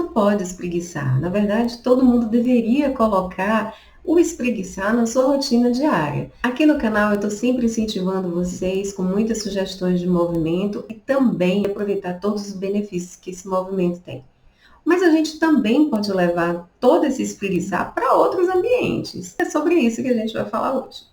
não pode espreguiçar. Na verdade, todo mundo deveria colocar o espreguiçar na sua rotina diária. Aqui no canal eu estou sempre incentivando vocês com muitas sugestões de movimento e também aproveitar todos os benefícios que esse movimento tem. Mas a gente também pode levar todo esse espreguiçar para outros ambientes. É sobre isso que a gente vai falar hoje.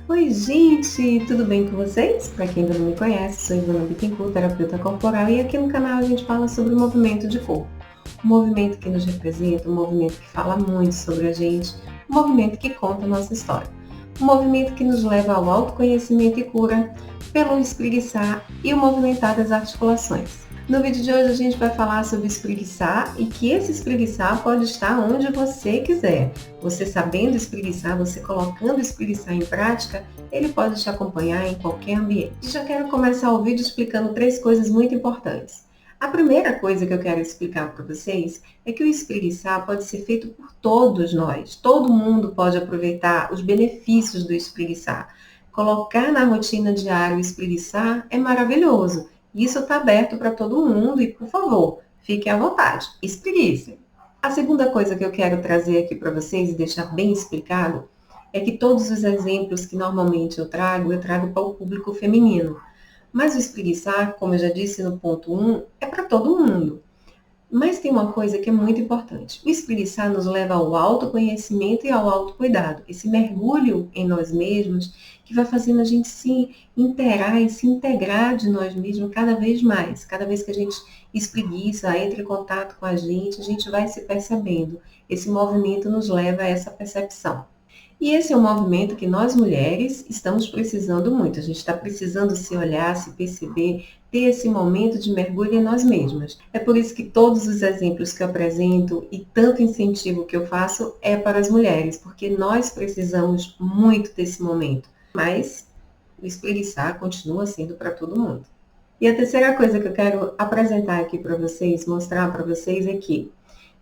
Oi, gente! Tudo bem com vocês? Para quem ainda não me conhece, sou Ivana Bittencourt, terapeuta corporal, e aqui no canal a gente fala sobre o movimento de corpo. Um movimento que nos representa, um movimento que fala muito sobre a gente, um movimento que conta a nossa história. Um movimento que nos leva ao autoconhecimento e cura pelo espreguiçar e o movimentar das articulações. No vídeo de hoje a gente vai falar sobre espreguiçar e que esse espreguiçar pode estar onde você quiser. Você sabendo espreguiçar, você colocando espreguiçar em prática, ele pode te acompanhar em qualquer ambiente. E já quero começar o vídeo explicando 3 coisas muito importantes. A primeira coisa que eu quero explicar para vocês é que o espreguiçar pode ser feito por todos nós. Todo mundo pode aproveitar os benefícios do espreguiçar. Colocar na rotina diária o espreguiçar é maravilhoso. Isso está aberto para todo mundo e, por favor, fiquem à vontade, espreguice. A segunda coisa que eu quero trazer aqui para vocês e deixar bem explicado é que todos os exemplos que normalmente eu trago para o público feminino. Mas o espreguiçar, como eu já disse no ponto 1, é para todo mundo. Mas tem uma coisa que é muito importante. O espreguiçar nos leva ao autoconhecimento e ao autocuidado. Esse mergulho em nós mesmos que vai fazendo a gente se inteirar e se integrar de nós mesmos cada vez mais. Cada vez que a gente espreguiça, entra em contato com a gente vai se percebendo. Esse movimento nos leva a essa percepção. E esse é um movimento que nós mulheres estamos precisando muito. A gente está precisando se olhar, se perceber, ter esse momento de mergulho em nós mesmas. É por isso que todos os exemplos que eu apresento e tanto incentivo que eu faço é para as mulheres, porque nós precisamos muito desse momento. Mas o espreguiçar continua sendo para todo mundo. E a terceira coisa que eu quero apresentar aqui para vocês, mostrar para vocês é que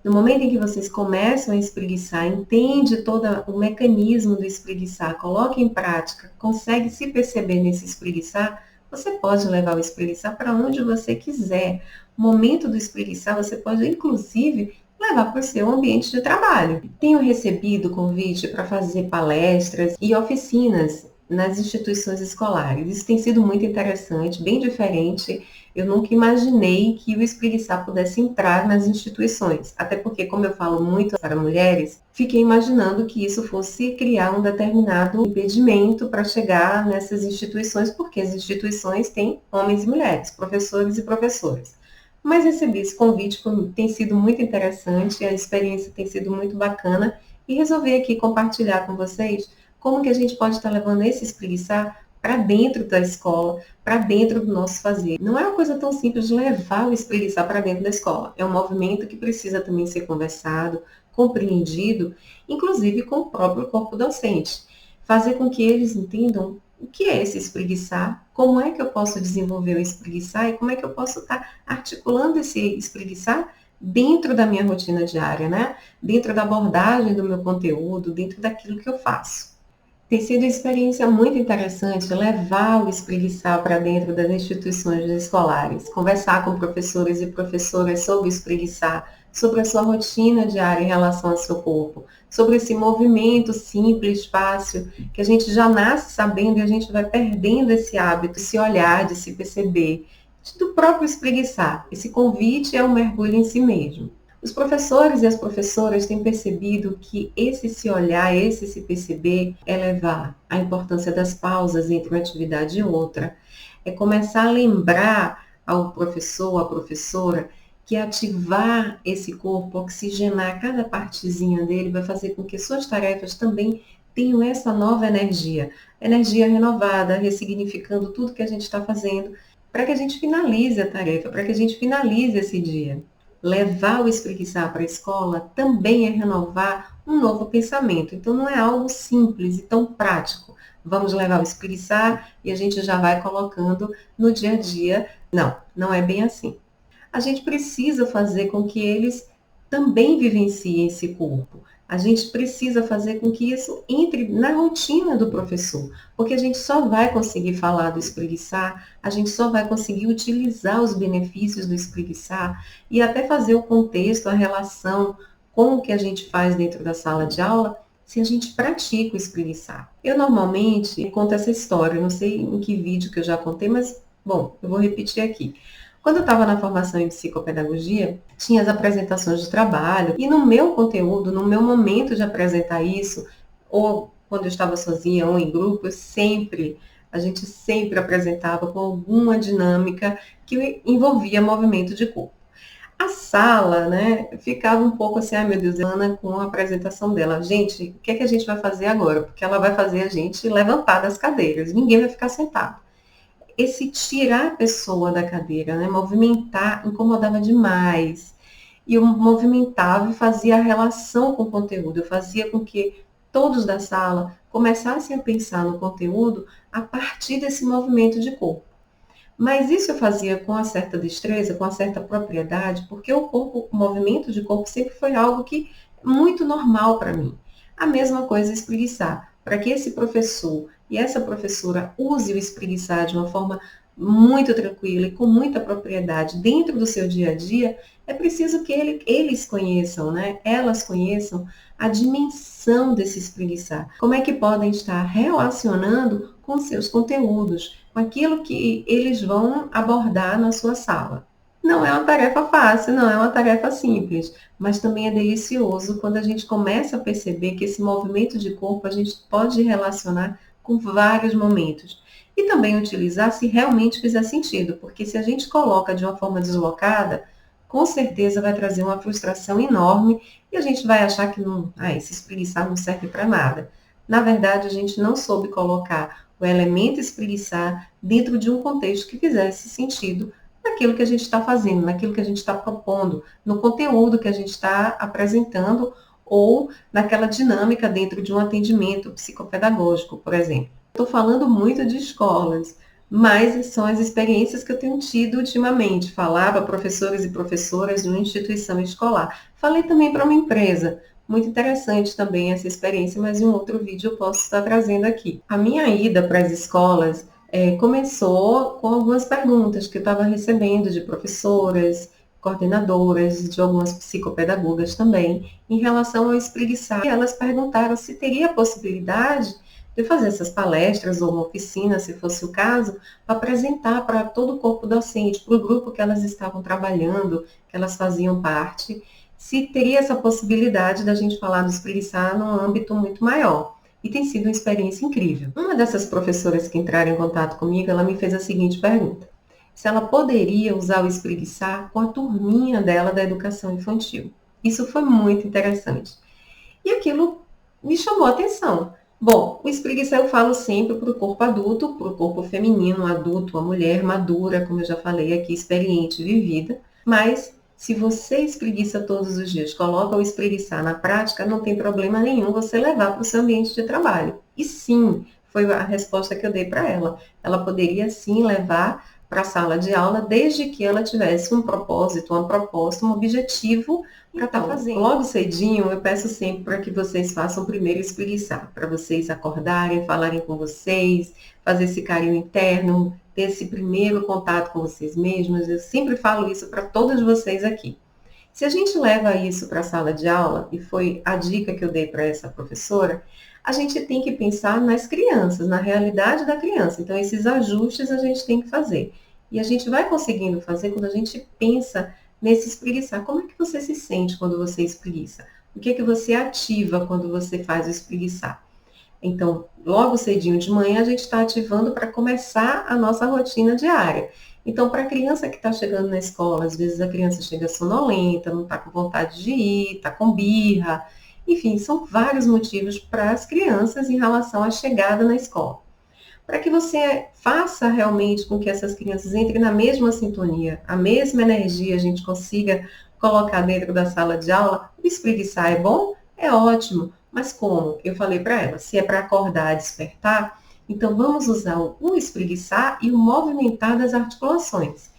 no momento em que vocês começam a espreguiçar, entende todo o mecanismo do espreguiçar, coloca em prática, consegue se perceber nesse espreguiçar, você pode levar o espreguiçar para onde você quiser. O momento do espreguiçar, você pode, inclusive, levar para o seu ambiente de trabalho. Tenho recebido convite para fazer palestras e oficinas nas instituições escolares. Isso tem sido muito interessante, bem diferente. Eu nunca imaginei que o espreguiçar pudesse entrar nas instituições. Até porque, como eu falo muito para mulheres, fiquei imaginando que isso fosse criar um determinado impedimento para chegar nessas instituições, porque as instituições têm homens e mulheres, professores e professoras. Mas recebi esse convite, tem sido muito interessante, a experiência tem sido muito bacana e resolvi aqui compartilhar com vocês como que a gente pode estar levando esse espreguiçar para dentro da escola, para dentro do nosso fazer. Não é uma coisa tão simples de levar o espreguiçar para dentro da escola. É um movimento que precisa também ser conversado, compreendido, inclusive com o próprio corpo docente. Fazer com que eles entendam o que é esse espreguiçar, como é que eu posso desenvolver o espreguiçar e como é que eu posso estar articulando esse espreguiçar dentro da minha rotina diária, né? Dentro da abordagem do meu conteúdo, dentro daquilo que eu faço. Tem sido uma experiência muito interessante levar o espreguiçar para dentro das instituições escolares, conversar com professores e professoras sobre o espreguiçar, sobre a sua rotina diária em relação ao seu corpo, sobre esse movimento simples, fácil, que a gente já nasce sabendo e a gente vai perdendo esse hábito, esse olhar de se perceber, do próprio espreguiçar. Esse convite é um mergulho em si mesmo. Os professores e as professoras têm percebido que esse se olhar, esse se perceber, é levar a importância das pausas entre uma atividade e outra. É começar a lembrar ao professor, à professora, que ativar esse corpo, oxigenar cada partezinha dele, vai fazer com que suas tarefas também tenham essa nova energia renovada, ressignificando tudo que a gente está fazendo, para que a gente finalize a tarefa, para que a gente finalize esse dia. Levar o espreguiçar para a escola também é renovar um novo pensamento. Então, não é algo simples e tão prático. Vamos levar o espreguiçar e a gente já vai colocando no dia a dia. Não, não é bem assim. a gente precisa fazer com que eles também vivenciem esse corpo. A gente precisa fazer com que isso entre na rotina do professor, porque a gente só vai conseguir falar do espreguiçar, a gente só vai conseguir utilizar os benefícios do espreguiçar e até fazer o contexto, a relação com o que a gente faz dentro da sala de aula, se a gente pratica o espreguiçar. Eu normalmente conto essa história, não sei em que vídeo que eu já contei, mas, bom, eu vou repetir aqui. Quando eu estava na formação em psicopedagogia, tinha as apresentações de trabalho, e no meu conteúdo, no meu momento de apresentar isso, ou quando eu estava sozinha ou em grupo, a gente sempre apresentava com alguma dinâmica que envolvia movimento de corpo. A sala, né, ficava um pouco assim, ai meu Deus, Ana com a apresentação dela. Gente, o que é que a gente vai fazer agora? Porque ela vai fazer a gente levantar das cadeiras, ninguém vai ficar sentado. Esse tirar a pessoa da cadeira, né, movimentar, incomodava demais. E eu movimentava e fazia a relação com o conteúdo, eu fazia com que todos da sala começassem a pensar no conteúdo a partir desse movimento de corpo. Mas isso eu fazia com uma certa destreza, com uma certa propriedade, porque o movimento de corpo sempre foi algo que muito normal para mim. A mesma coisa é espreguiçar. Para que esse professor e essa professora use o espreguiçar de uma forma muito tranquila e com muita propriedade dentro do seu dia a dia, é preciso que eles conheçam, né? Elas conheçam a dimensão desse espreguiçar. Como é que podem estar relacionando com seus conteúdos, com aquilo que eles vão abordar na sua sala. Não é uma tarefa fácil, não é uma tarefa simples, mas também é delicioso quando a gente começa a perceber que esse movimento de corpo a gente pode relacionar com vários momentos. E também utilizar se realmente fizer sentido, porque se a gente coloca de uma forma deslocada, com certeza vai trazer uma frustração enorme e a gente vai achar que não, esse espreguiçar não serve para nada. Na verdade, a gente não soube colocar o elemento espreguiçar dentro de um contexto que fizesse sentido naquilo que a gente está fazendo, naquilo que a gente está propondo, no conteúdo que a gente está apresentando ou naquela dinâmica dentro de um atendimento psicopedagógico, por exemplo. Estou falando muito de escolas, mas são as experiências que eu tenho tido ultimamente. Falar para professores e professoras de uma instituição escolar. Falei também para uma empresa. Muito interessante também essa experiência, mas em um outro vídeo eu posso estar trazendo aqui. A minha ida para as escolas começou com algumas perguntas que eu estava recebendo de professoras, coordenadoras, de algumas psicopedagogas também, em relação ao espreguiçar. E elas perguntaram se teria a possibilidade de fazer essas palestras ou uma oficina, se fosse o caso, para apresentar para todo o corpo docente, para o grupo que elas estavam trabalhando, que elas faziam parte, se teria essa possibilidade da gente falar do espreguiçar num âmbito muito maior. E tem sido uma experiência incrível. Uma dessas professoras que entraram em contato comigo, ela me fez a seguinte pergunta: se ela poderia usar o espreguiçar com a turminha dela da educação infantil. Isso foi muito interessante. E aquilo me chamou a atenção. Bom, o espreguiçar eu falo sempre para o corpo adulto, para o corpo feminino, adulto, a mulher madura, como eu já falei aqui, experiente, vivida, mas se você espreguiça todos os dias, coloca o espreguiçar na prática, não tem problema nenhum você levar para o seu ambiente de trabalho. E sim, foi a resposta que eu dei para ela. Ela poderia sim levar para a sala de aula, desde que ela tivesse um propósito, uma proposta, um objetivo para estar fazendo. Logo cedinho, eu peço sempre para que vocês façam primeiro espreguiçar, para vocês acordarem, falarem com vocês, fazer esse carinho interno, ter esse primeiro contato com vocês mesmos. Eu sempre falo isso para todos vocês aqui. Se a gente leva isso para a sala de aula, e foi a dica que eu dei para essa professora, a gente tem que pensar nas crianças, na realidade da criança. Então, esses ajustes a gente tem que fazer. E a gente vai conseguindo fazer quando a gente pensa nesse espreguiçar. Como é que você se sente quando você espreguiça? O que é que você ativa quando você faz o espreguiçar? Então, logo cedinho de manhã, a gente está ativando para começar a nossa rotina diária. Então, para a criança que está chegando na escola, às vezes a criança chega sonolenta, não está com vontade de ir, está com birra. Enfim, são vários motivos para as crianças em relação à chegada na escola. Para que você faça realmente com que essas crianças entrem na mesma sintonia, a mesma energia a gente consiga colocar dentro da sala de aula, o espreguiçar é bom? É ótimo. Mas como? Eu falei para ela, se é para acordar, despertar, então vamos usar o espreguiçar e o movimentar das articulações.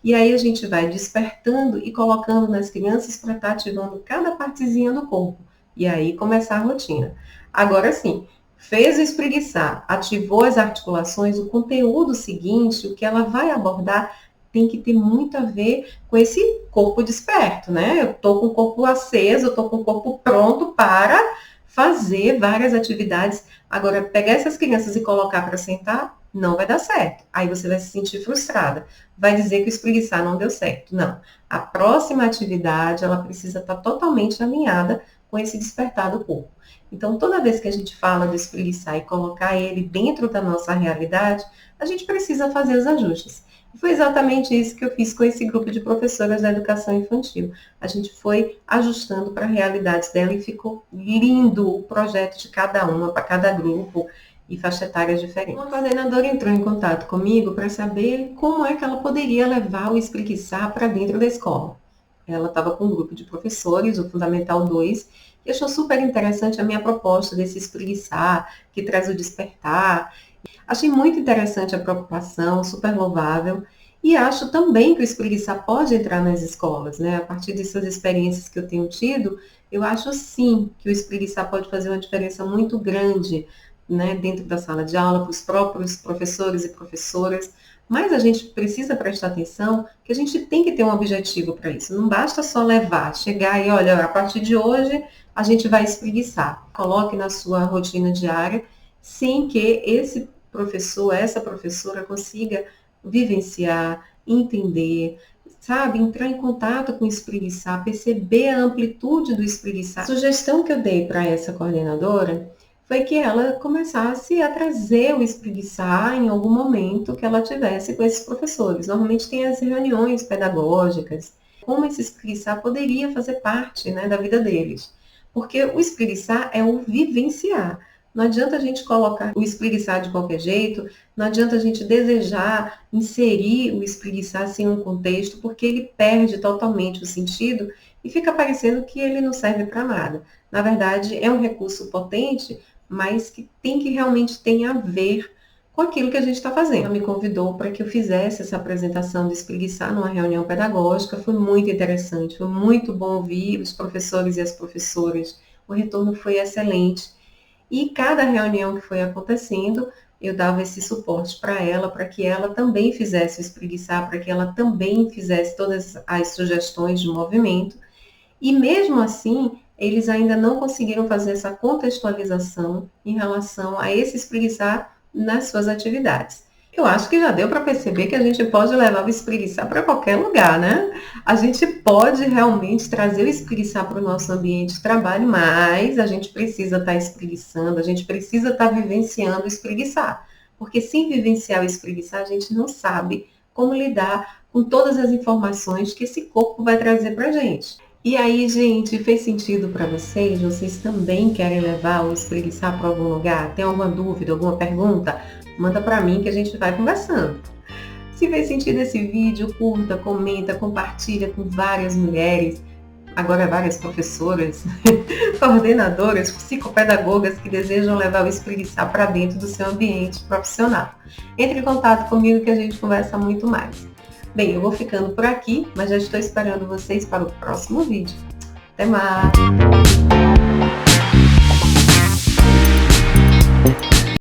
E aí a gente vai despertando e colocando nas crianças para estar ativando cada partezinha do corpo. E aí começar a rotina. Agora sim, fez o espreguiçar, ativou as articulações, o conteúdo seguinte, o que ela vai abordar, tem que ter muito a ver com esse corpo desperto, né? Eu tô com o corpo aceso, eu tô com o corpo pronto para fazer várias atividades. Agora, pegar essas crianças e colocar para sentar, não vai dar certo. Aí você vai se sentir frustrada. Vai dizer que o espreguiçar não deu certo. Não. A próxima atividade, ela precisa estar totalmente alinhada com esse despertar do corpo. Então, toda vez que a gente fala do espreguiçar e colocar ele dentro da nossa realidade, a gente precisa fazer os ajustes. E foi exatamente isso que eu fiz com esse grupo de professoras da educação infantil. A gente foi ajustando para a realidade dela e ficou lindo o projeto de cada uma, para cada grupo e faixa etária diferente. Uma coordenadora entrou em contato comigo para saber como é que ela poderia levar o espreguiçar para dentro da escola. Ela estava com um grupo de professores, o Fundamental 2, e achou super interessante a minha proposta desse espreguiçar, que traz o despertar. Achei muito interessante a preocupação, super louvável, e acho também que o espreguiçar pode entrar nas escolas, né? A partir dessas experiências que eu tenho tido, eu acho sim que o espreguiçar pode fazer uma diferença muito grande, né, dentro da sala de aula, para os próprios professores e professoras, mas a gente precisa prestar atenção que a gente tem que ter um objetivo para isso. Não basta só levar, chegar e, olha, a partir de hoje a gente vai espreguiçar. Coloque na sua rotina diária, sem que esse professor, essa professora consiga vivenciar, entender, sabe, entrar em contato com o espreguiçar, perceber a amplitude do espreguiçar. A sugestão que eu dei para essa coordenadora foi que ela começasse a trazer o espreguiçar em algum momento que ela tivesse com esses professores. Normalmente tem as reuniões pedagógicas, como esse espreguiçar poderia fazer parte, né, da vida deles. Porque o espreguiçar é o vivenciar. Não adianta a gente colocar o espreguiçar de qualquer jeito, não adianta a gente desejar inserir o espreguiçar assim um contexto, porque ele perde totalmente o sentido e fica parecendo que ele não serve para nada. Na verdade, é um recurso potente, mas que tem que realmente ter a ver com aquilo que a gente está fazendo. Ela me convidou para que eu fizesse essa apresentação do espreguiçar numa reunião pedagógica, foi muito interessante, foi muito bom ouvir os professores e as professoras, o retorno foi excelente. E cada reunião que foi acontecendo, eu dava esse suporte para ela, para que ela também fizesse o espreguiçar, para que ela também fizesse todas as sugestões de movimento. E mesmo assim, eles ainda não conseguiram fazer essa contextualização em relação a esse espreguiçar nas suas atividades. Eu acho que já deu para perceber que a gente pode levar o espreguiçar para qualquer lugar, né? A gente pode realmente trazer o espreguiçar para o nosso ambiente de trabalho, mas a gente precisa estar espreguiçando, a gente precisa estar vivenciando o espreguiçar. Porque sem vivenciar o espreguiçar, a gente não sabe como lidar com todas as informações que esse corpo vai trazer para a gente. E aí, gente, fez sentido para vocês? Vocês também querem levar o espreguiçar para algum lugar? Tem alguma dúvida, alguma pergunta? Manda para mim que a gente vai conversando. Se fez sentido esse vídeo, curta, comenta, compartilha com várias mulheres, agora várias professoras, coordenadoras, psicopedagogas que desejam levar o espreguiçar para dentro do seu ambiente profissional. Entre em contato comigo que a gente conversa muito mais. Bem, eu vou ficando por aqui, mas já estou esperando vocês para o próximo vídeo. Até mais!